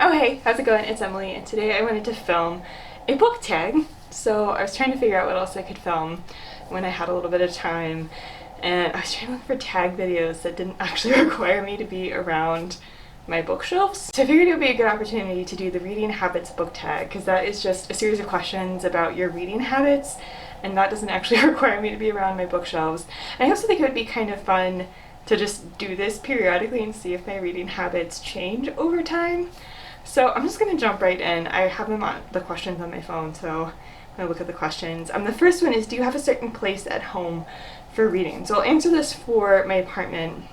Oh hey, how's it going? It's Emily, and today I wanted to film a book tag. So I was trying to figure out what else I could film when I had a little bit of time, and I was trying to look for tag videos that didn't actually require me to be around my bookshelves. So I figured it would be a good opportunity to do the reading habits book tag, because that is just a series of questions about your reading habits, and that doesn't actually require me to be around my bookshelves. And I also think it would be kind of fun to just do this periodically and see if my reading habits change over time. So I'm just going to jump right in. I have the questions on my phone, so I'm going to look at the questions. The first one is, do you have a certain place at home for reading? So I'll answer this for my apartment.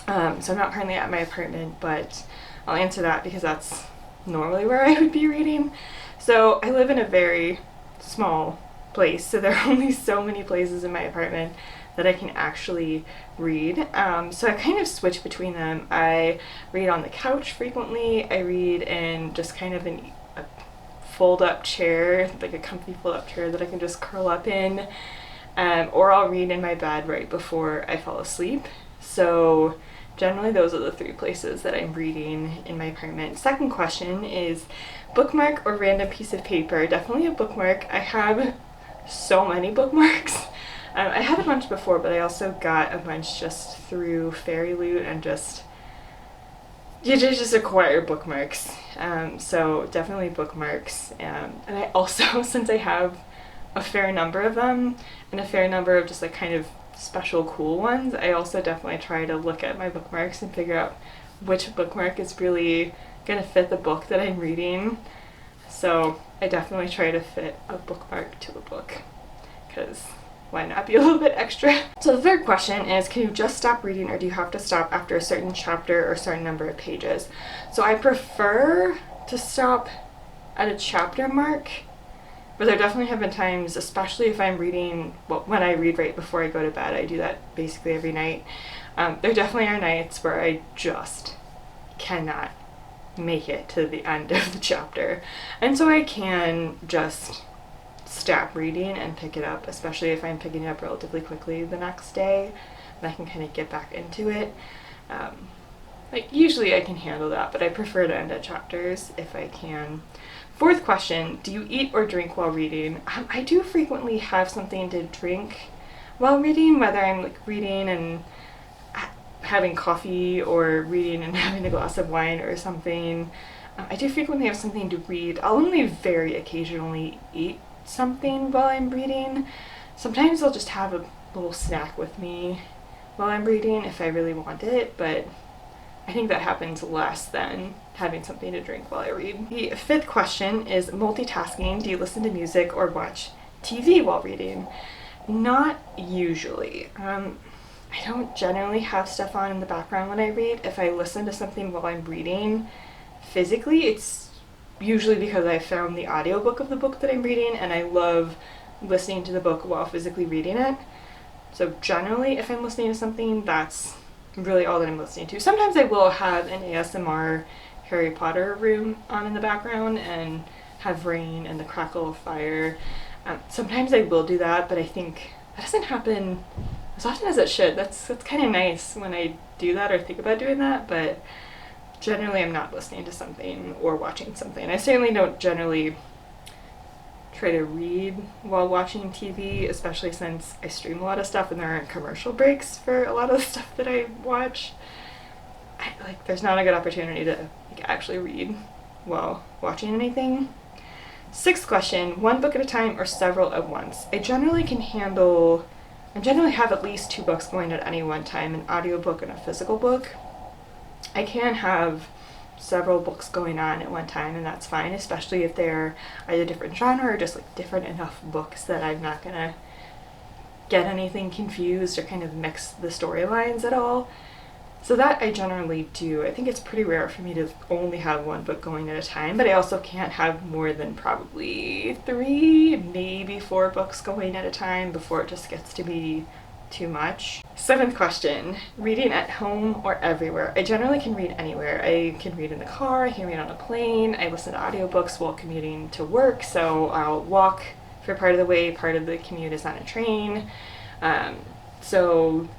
So I'm not currently at my apartment, but I'll answer that because that's normally where I would be reading. So I live in a very small place, so there are only so many places in my apartment that I can actually read. So I kind of switch between them. I read on the couch frequently. I read in just kind of a fold-up chair, like a comfy fold-up chair that I can just curl up in, or I'll read in my bed right before I fall asleep. So generally those are the three places that I'm reading in my apartment. Second question is bookmark or random piece of paper. Definitely a bookmark. I have so many bookmarks. I had a bunch before, but I also got a bunch just through Fairy Loot and you just acquire bookmarks. So definitely bookmarks. And I also, since I have a fair number of them and a fair number of just like kind of special cool ones, I also definitely try to look at my bookmarks and figure out which bookmark is really gonna fit the book that I'm reading. So I definitely try to fit a bookmark to a book, because why not be a little bit extra? So the third question is, can you just stop reading, or do you have to stop after a certain chapter or a certain number of pages? So I prefer to stop at a chapter mark, but there definitely have been times, especially if I'm reading, well, when I read right before I go to bed, I do that basically every night. There definitely are nights where I just cannot make it to the end of the chapter, and so I can just stop reading and pick it up, especially if I'm picking it up relatively quickly the next day, and I can kind of get back into it. Like usually I can handle that, but I prefer to end at chapters if I can. Fourth question, do you eat or drink while reading? I do frequently have something to drink while reading, whether I'm like reading and having coffee or reading and having a glass of wine or something. I do frequently have something to read. I'll only very occasionally eat something while I'm reading. Sometimes I'll just have a little snack with me while I'm reading if I really want it, but I think that happens less than having something to drink while I read. The fifth question is multitasking. Do you listen to music or watch TV while reading? Not usually. I don't generally have stuff on in the background when I read. If I listen to something while I'm reading physically, it's usually because I found the audiobook of the book that I'm reading and I love listening to the book while physically reading it. So generally, if I'm listening to something, that's really all that I'm listening to. Sometimes I will have an ASMR Harry Potter room on in the background and have rain and the crackle of fire. Sometimes I will do that, but I think that doesn't happen as often as it should. That's kind of nice when I do that or think about doing that, but generally I'm not listening to something or watching something. I certainly don't generally try to read while watching TV, especially since I stream a lot of stuff and there aren't commercial breaks for a lot of the stuff that I watch. There's not a good opportunity to actually read while watching anything. Sixth question, one book at a time or several at once? I generally have at least 2 books going at any one time, an audiobook and a physical book. I can have several books going on at one time, and that's fine, especially if they're either different genre or just like different enough books that I'm not gonna get anything confused or kind of mix the storylines at all. So that I generally do. I think it's pretty rare for me to only have one book going at a time, but I also can't have more than probably 3, maybe 4 books going at a time before it just gets to be too much. Seventh question, reading at home or everywhere? I generally can read anywhere. I can read in the car, I can read on a plane, I listen to audiobooks while commuting to work, so I'll walk for part of the way, part of the commute is on a train. So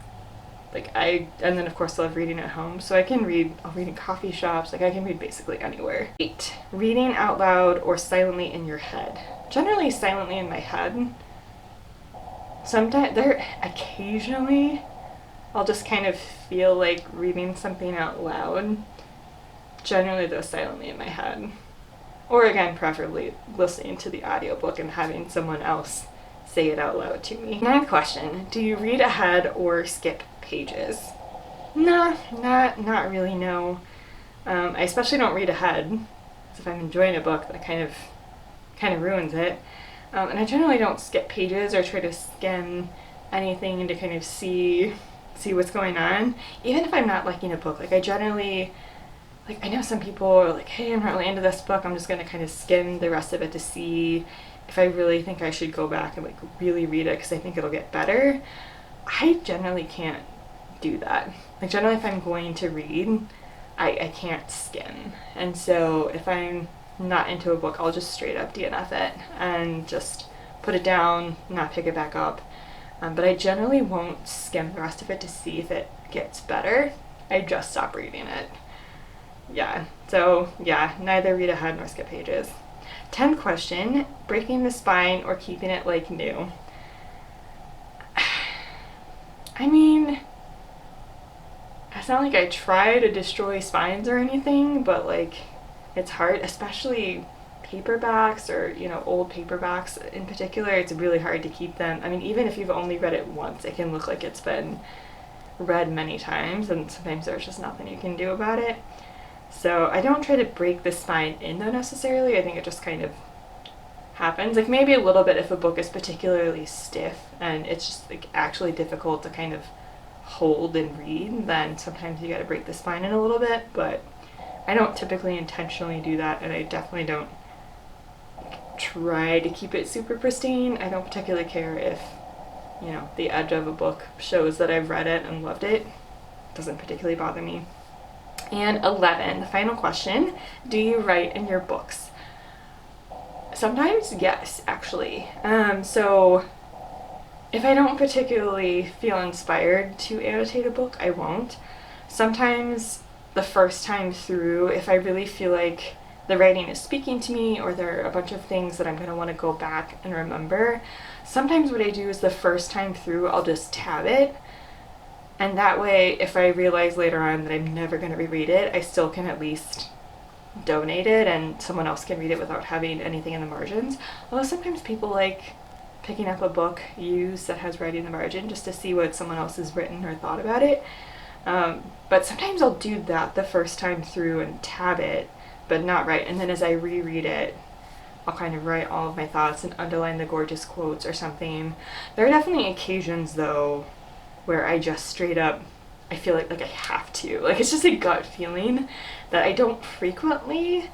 And then of course I love reading at home, so I'll read in coffee shops, like I can read basically anywhere. 8, reading out loud or silently in your head. Generally silently in my head. Sometimes, occasionally, I'll just kind of feel like reading something out loud. Generally though, silently in my head. Or again, preferably listening to the audiobook and having someone else say it out loud to me. 9th question, do you read ahead or skip pages? Nah, not really, no. I especially don't read ahead, because if I'm enjoying a book, that kind of ruins it. And I generally don't skip pages or try to skim anything to kind of see what's going on. Even if I'm not liking a book, like I generally, like I know some people are like, hey, I'm not really into this book, I'm just going to kind of skim the rest of it to see if I really think I should go back and like really read it because I think it'll get better. I generally can't do that. Like generally if I'm going to read, I can't skim. And so if I'm not into a book, I'll just straight up DNF it and just put it down, not pick it back up. But I generally won't skim the rest of it to see if it gets better. I just stop reading it. Yeah, so yeah, neither read ahead nor skip pages. 10th question, breaking the spine or keeping it like new? I mean, it's not like I try to destroy spines or anything, but like it's hard, especially paperbacks or, you know, old paperbacks in particular. It's really hard to keep them. I mean, even if you've only read it once, it can look like it's been read many times, and sometimes there's just nothing you can do about it. So I don't try to break the spine in though necessarily. I think it just kind of happens. Like maybe a little bit if a book is particularly stiff and it's just like actually difficult to kind of hold and read, then sometimes you gotta break the spine in a little bit, but I don't typically intentionally do that, and I definitely don't try to keep it super pristine. I don't particularly care if, you know, the edge of a book shows that I've read it and loved it. It doesn't particularly bother me. And 11, the final question, do you write in your books? Sometimes, yes, actually. So if I don't particularly feel inspired to annotate a book, I won't. Sometimes the first time through, if I really feel like the writing is speaking to me or there are a bunch of things that I'm going to want to go back and remember, sometimes what I do is the first time through I'll just tab it, and that way if I realize later on that I'm never going to reread it, I still can at least donate it and someone else can read it without having anything in the margins. Although sometimes people like picking up a book used that has writing in the margin just to see what someone else has written or thought about it. But sometimes I'll do that the first time through and tab it, but not write, and then as I reread it, I'll kind of write all of my thoughts and underline the gorgeous quotes or something. There are definitely occasions though where I just straight up, I feel like I have to. Like it's just a gut feeling that I don't frequently,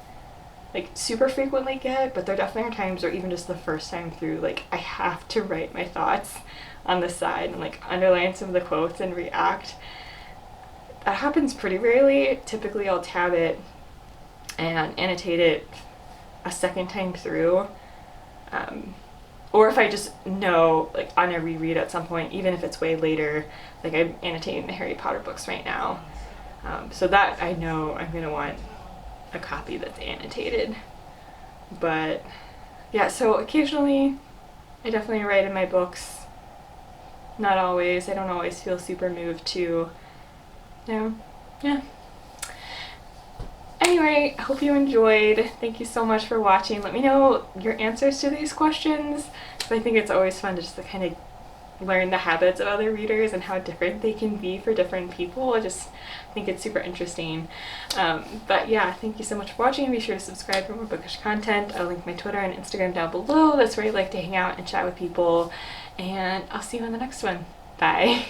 like super frequently get, but there definitely are times, or even just the first time through, like I have to write my thoughts on the side and like underline some of the quotes and react. That happens pretty rarely. Typically I'll tab it and annotate it a second time through. Or if I just know, like on a reread at some point, even if it's way later, like I'm annotating the Harry Potter books right now. So that I know I'm gonna want a copy that's annotated. But yeah, so occasionally I definitely write in my books. Not always. I don't always feel super moved to. Yeah. Anyway, I hope you enjoyed. Thank you so much for watching. Let me know your answers to these questions, because I think it's always fun to just to kind of learn the habits of other readers and how different they can be for different people. I just think it's super interesting. But yeah, thank you so much for watching. Be sure to subscribe for more bookish content. I'll link my Twitter and Instagram down below. That's where I like to hang out and chat with people. And I'll see you in the next one. Bye.